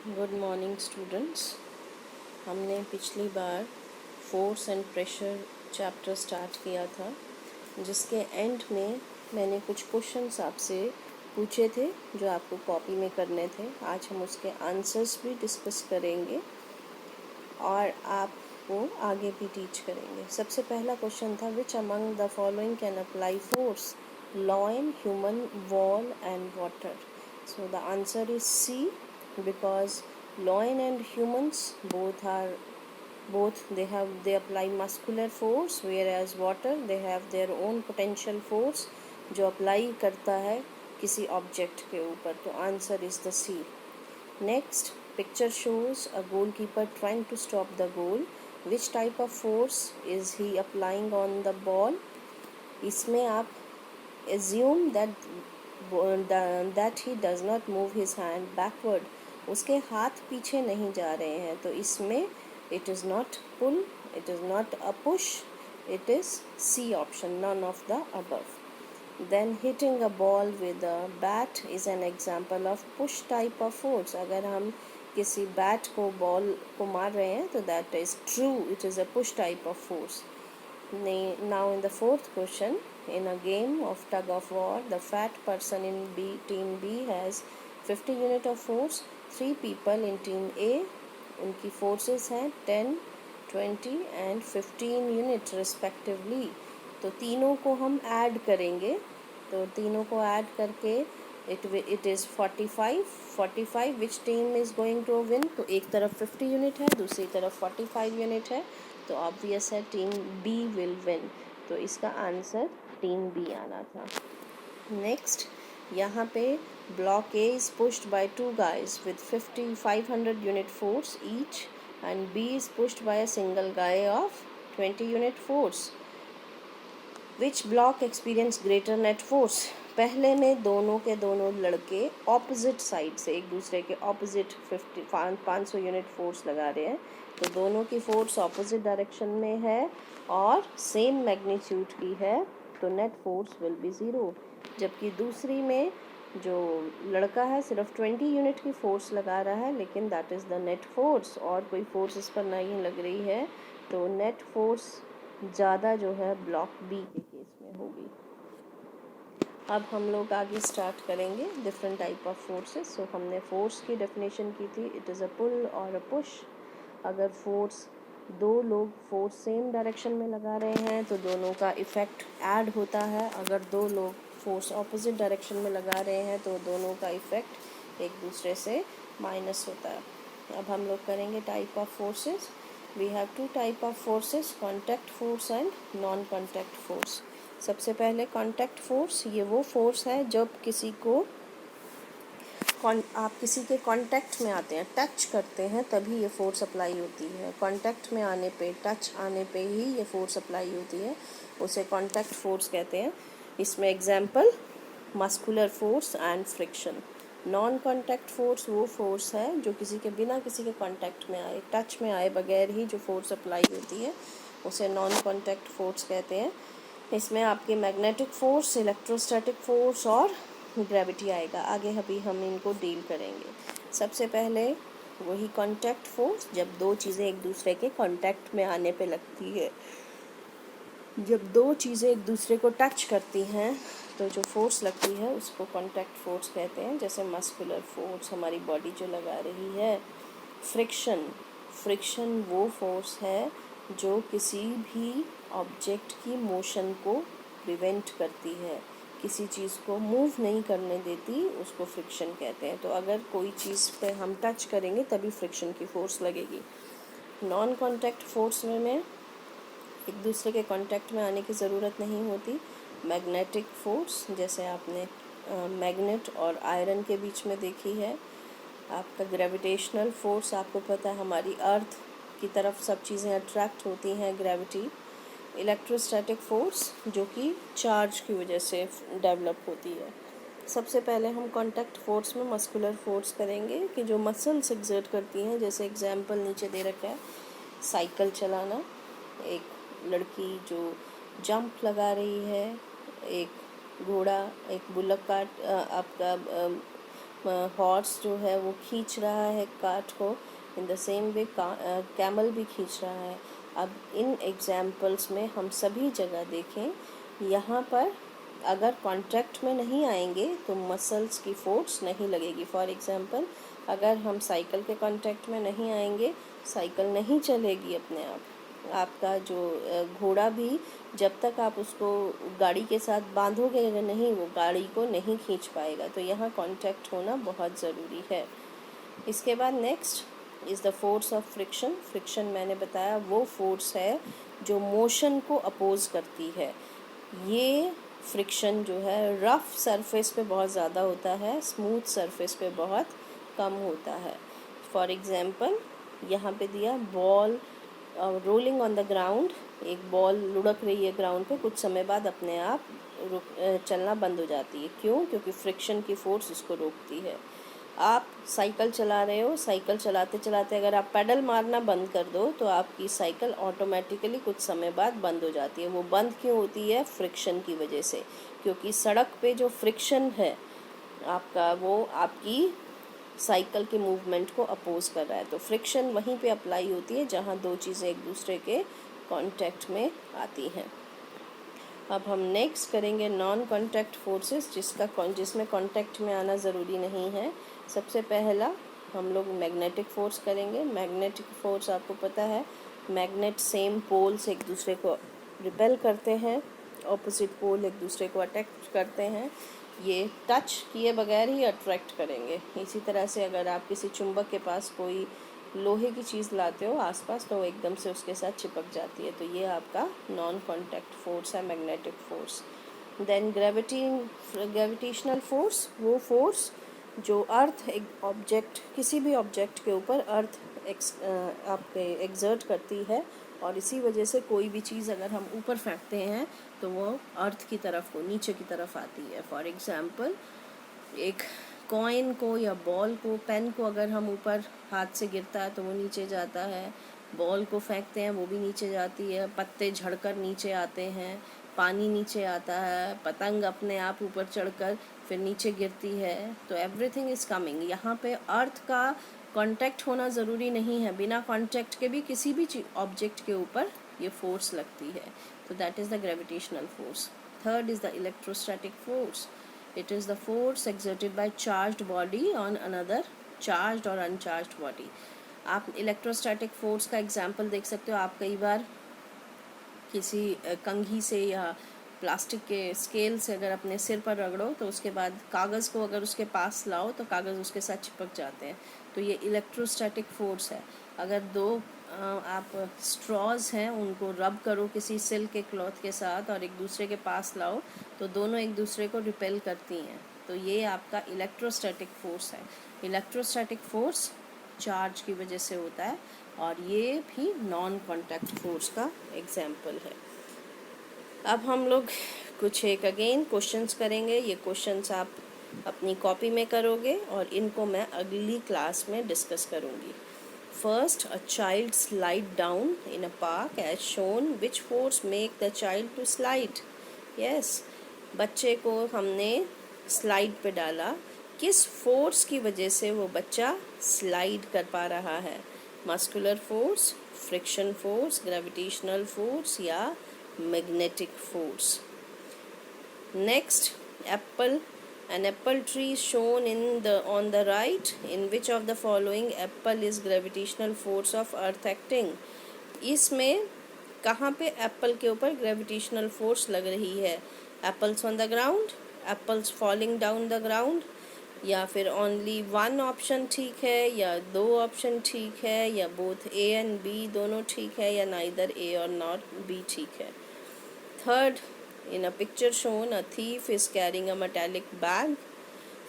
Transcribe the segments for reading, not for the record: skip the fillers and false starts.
Good morning students. हमने पिछली बार force and pressure chapter start किया था, जिसके एंड में मैंने कुछ क्वेश्चंस आपसे पूछे थे जो आपको कॉपी में करने थे। आज हम उसके आंसर्स भी डिस्कस करेंगे और आपको आगे भी टीच करेंगे। सबसे पहला क्वेश्चन था, which among the following can apply force, law in human, wall and water. So the answer is C, because lion and humans they apply muscular force, whereas water they have their own potential force जो apply करता है किसी object के ऊपर। तो answer is the C. Next, picture shows a goalkeeper trying to stop the goal. Which type of force is he applying on the ball? इसमें आप assume that he does not move his hand backward. उसके हाथ पीछे नहीं जा रहे हैं, तो इसमें it is not pull, it is not a push, it is C option, none of the above. Then hitting a ball with a bat is an example of push type of force. अगर हम किसी bat को ball को मार रहे हैं तो that is true, it is a push type of force. Now in the fourth question, in a game of tug of war, the fat person in team B has 50 unit of force. 3 people in team A, उनकी forces हैं 10, 20 and 15 unit respectively. तो तीनों को हम add करेंगे, तो तीनों को ऐड करके it is 45. which team is going to win? तो एक तरफ 50 यूनिट है, दूसरी तरफ 45 यूनिट है, तो ऑब्वियस है टीम बी विल विन। तो इसका आंसर टीम बी आना था। नेक्स्ट, यहाँ पे block A is pushed by 2 guys with 500 unit force each and B is pushed by a single guy of 20 unit force. Which block experience greater net force? पहले में दोनों के दोनों लड़के ऑपोजिट साइड से एक दूसरे के ऑपोजिट 500 यूनिट फोर्स लगा रहे हैं, तो दोनों की फोर्स ऑपोजिट डायरेक्शन में है और सेम मैग्नीट्यूड की है, तो नेट फोर्स विल बी 0। जबकि दूसरी में जो लड़का है सिर्फ 20 यूनिट की फोर्स लगा रहा है, लेकिन that is the net force और कोई फोर्स इस पर नहीं लग रही है, तो नेट फोर्स ज़्यादा जो है ब्लॉक बी के केस में होगी। अब हम लोग आगे स्टार्ट करेंगे डिफरेंट टाइप ऑफ फोर्सेस। सो हमने फोर्स की डेफिनेशन की थी, इट इज़ अ पुल और अ पुश। अगर फोर्स दो लोग फोर्स सेम डायरेक्शन में लगा रहे हैं तो दोनों का इफ़ेक्ट ऐड होता है। अगर दो लोग फोर्स ऑपोजिट डायरेक्शन में लगा रहे हैं तो दोनों का इफ़ेक्ट एक दूसरे से माइनस होता है। अब हम लोग करेंगे type of forces. We have 2 type of forces, contact force and non-contact force. सबसे पहले contact force, ये वो force है जब किसी को आप किसी के कांटेक्ट में आते हैं, टच करते हैं, तभी ये फोर्स अप्लाई होती है। कांटेक्ट में आने पे, टच आने पे ही ये फोर्स अप्लाई होती है, उसे कांटेक्ट फोर्स कहते हैं। इसमें example muscular force and friction. Non contact force वो फोर्स है जो किसी के बिना किसी के कांटेक्ट में आए, टच में आए बगैर ही जो फोर्स अप्लाई होती है, उसे नॉन कांटेक्ट फोर्स कहते हैं। इसमें आपके मैग्नेटिक फोर्स, इलेक्ट्रोस्टैटिक फोर्स और ग्रेविटी आएगा। आगे अभी हम इनको डील करेंगे। सबसे पहले वही कांटेक्ट फोर्स, जब दो चीज़ें एक दूसरे के कांटेक्ट में आने पे लगती है। जब दो चीज़ें एक दूसरे को टच करती हैं तो जो फोर्स लगती है उसको कांटेक्ट फोर्स कहते हैं। जैसे मस्कुलर फोर्स, हमारी बॉडी जो लगा रही है। फ्रिक्शन वो फोर्स है जो किसी भी ऑब्जेक्ट की मोशन को प्रिवेंट करती है, किसी चीज़ को मूव नहीं करने देती, उसको फ्रिक्शन कहते हैं। तो अगर कोई चीज़ पे हम टच करेंगे तभी फ्रिक्शन की फोर्स लगेगी। नॉन कांटेक्ट फोर्स में एक दूसरे के कांटेक्ट में आने की ज़रूरत नहीं होती। मैग्नेटिक फोर्स, जैसे आपने मैग्नेट और आयरन के बीच में देखी है। आपका ग्रेविटेशनल फोर्स, आपको पता है हमारी अर्थ की तरफ सब चीज़ें अट्रैक्ट होती हैं, ग्रेविटी। इलेक्ट्रोस्टैटिक फोर्स जो कि चार्ज की वजह से डेवलप होती है। सबसे पहले हम कांटेक्ट फोर्स में मस्कुलर फोर्स करेंगे कि जो मसल्स एक्सर्ट करती हैं। जैसे एग्जांपल नीचे दे रखा है, साइकिल चलाना, एक लड़की जो जंप लगा रही है, एक घोड़ा, एक बुलक कार्ट, आपका हॉर्स जो है वो खींच रहा है कार्ट को, in the same way camel भी खींच रहा है। अब इन एग्जाम्पल्स में हम सभी जगह देखें, यहाँ पर अगर कॉन्टैक्ट में नहीं आएंगे तो मसल्स की फोर्स नहीं लगेगी। फॉर एग्जांपल, अगर हम साइकिल के कॉन्टैक्ट में नहीं आएंगे, साइकिल नहीं चलेगी अपने आप। आपका जो घोड़ा भी, जब तक आप उसको गाड़ी के साथ बांधोगे नहीं, वो गाड़ी को नहीं खींच पाएगा। तो यहाँ कॉन्टैक्ट होना बहुत ज़रूरी है। इसके बाद next is the force of friction. Friction मैंने बताया वो फोर्स है जो मोशन को अपोज करती है। ये फ्रिक्शन जो है रफ़ सरफेस पे बहुत ज़्यादा होता है, स्मूथ सरफेस पे बहुत कम होता है। फॉर एग्ज़ाम्पल, यहाँ पे दिया ball rolling on the ground, एक बॉल लुढ़क रही है ग्राउंड पे, कुछ समय बाद अपने आप चलना बंद हो जाती है। क्यों? क्योंकि फ्रिक्शन की फोर्स उसको रोकती है। आप साइकिल चला रहे हो, साइकिल चलाते चलाते अगर आप पैडल मारना बंद कर दो तो आपकी साइकिल ऑटोमेटिकली कुछ समय बाद बंद हो जाती है। वो बंद क्यों होती है? फ्रिक्शन की वजह से, क्योंकि सड़क पे जो फ्रिक्शन है आपका, वो आपकी साइकिल के मूवमेंट को अपोज कर रहा है। तो फ्रिक्शन वहीं पे अप्लाई होती है जहाँ दो चीज़ें एक दूसरे के कांटेक्ट में आती हैं। अब हम नेक्स्ट करेंगे नॉन कांटेक्ट फोर्सेस, जिसमें कांटेक्ट में आना ज़रूरी नहीं है। सबसे पहला हम लोग मैग्नेटिक फोर्स करेंगे। मैग्नेटिक फोर्स आपको पता है, मैग्नेट सेम पोल्स एक दूसरे को रिपेल करते हैं, ऑपोजिट पोल एक दूसरे को अट्रैक्ट करते हैं। ये टच किए बगैर ही अट्रैक्ट करेंगे। इसी तरह से अगर आप किसी चुंबक के पास कोई लोहे की चीज़ लाते हो आसपास, तो एकदम से उसके साथ चिपक जाती है। तो ये आपका नॉन कांटेक्ट फोर्स है, magnetic force. Then gravitational force, वो फोर्स जो अर्थ एक ऑब्जेक्ट, किसी भी ऑब्जेक्ट के ऊपर अर्थ आपके एग्जर्ट करती है, और इसी वजह से कोई भी चीज़ अगर हम ऊपर फेंकते हैं तो वो अर्थ की तरफ को, नीचे की तरफ आती है। फॉर एग्जांपल, एक कॉइन को या बॉल को, पेन को अगर हम ऊपर हाथ से गिरता है तो वो नीचे जाता है, बॉल को फेंकते हैं वो भी नीचे जाती है, पत्ते झड़कर नीचे आते हैं, पानी नीचे आता है, पतंग अपने आप ऊपर चढ़कर फिर नीचे गिरती है। तो एवरीथिंग इज़ कमिंग। यहाँ पे अर्थ का कांटेक्ट होना ज़रूरी नहीं है, बिना कांटेक्ट के भी किसी भी ऑब्जेक्ट के ऊपर ये फोर्स लगती है। तो that is the gravitational force. Third is the electrostatic force. It is the force exerted by charged body on another charged or uncharged body. आप इलेक्ट्रोस्टैटिक फोर्स का एग्जाम्पल देख सकते हो। आप कई बार किसी कंघी से या प्लास्टिक के स्केल से अगर अपने सिर पर रगड़ो तो उसके बाद कागज़ को अगर उसके पास लाओ तो कागज़ उसके साथ चिपक जाते हैं। तो ये इलेक्ट्रोस्टैटिक फोर्स है। अगर दो आप स्ट्रॉज हैं, उनको रब करो किसी सिल्क के क्लॉथ के साथ और एक दूसरे के पास लाओ तो दोनों एक दूसरे को रिपेल करती हैं। तो ये आपका इलेक्ट्रोस्टैटिक फोर्स है। इलेक्ट्रोस्टैटिक फोर्स चार्ज की वजह से होता है, और ये भी नॉन कांटेक्ट फोर्स का एग्जाम्पल है। अब हम लोग कुछ एक अगेन क्वेश्चंस करेंगे। ये क्वेश्चंस आप अपनी कॉपी में करोगे और इनको मैं अगली क्लास में डिस्कस करूँगी। First, a child slide down in a park as shown. Which force make the child to slide? Yes, बच्चे को हमने स्लाइड पे डाला, किस फोर्स की वजह से वो बच्चा स्लाइड कर पा रहा है? Muscular force, friction force, gravitational force या magnetic force? Next, apple. An apple tree is shown on the right. In which of the following apple is gravitational force of earth acting? इसमें कहाँ पे Apple के ऊपर gravitational force लग रही है? Apples on the ground, apples falling down the ground, या फिर ओनली वन ऑप्शन ठीक है, या दो ऑप्शन ठीक है, या बोथ ए एंड बी दोनों ठीक है, या नाइदर ए और नॉट बी ठीक है? Third, in a picture shown, a thief is carrying a metallic bag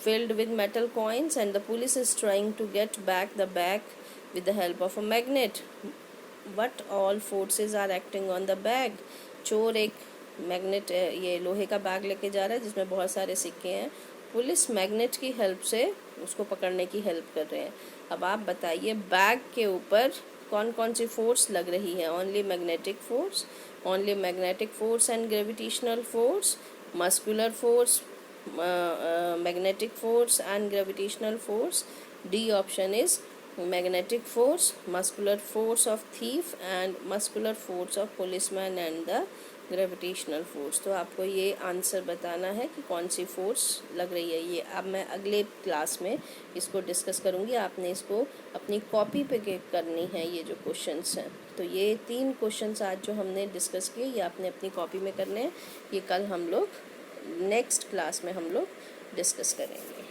filled with metal coins and the police is trying to get back the bag with the help of a magnet. What all forces are acting on the bag? चोर एक magnet, ये लोहे का bag लेके जा रहा है जिसमें बहुत सारे सिक्के हैं। पुलिस मैग्नेट की हेल्प से उसको पकड़ने की हेल्प कर रहे हैं। अब आप बताइए बैग के ऊपर कौन कौन सी फोर्स लग रही है? Only magnetic force, only magnetic force and gravitational force, muscular force, magnetic force and gravitational force. D option is magnetic force, muscular force of thief and muscular force of policeman and the gravitational force. तो आपको ये answer बताना है कि कौन सी force लग रही है. ये अब मैं अगले क्लास में इसको डिस्कस करूँगी. आपने इसको अपनी कॉपी पे करनी है ये जो क्वेश्चंस हैं. तो ये 3 क्वेश्चंस आज जो हमने डिस्कस किए ये आपने अपनी कॉपी में करने हैं. ये कल हम लोग नेक्स्ट क्लास में हम लोग डिस्कस करेंगे.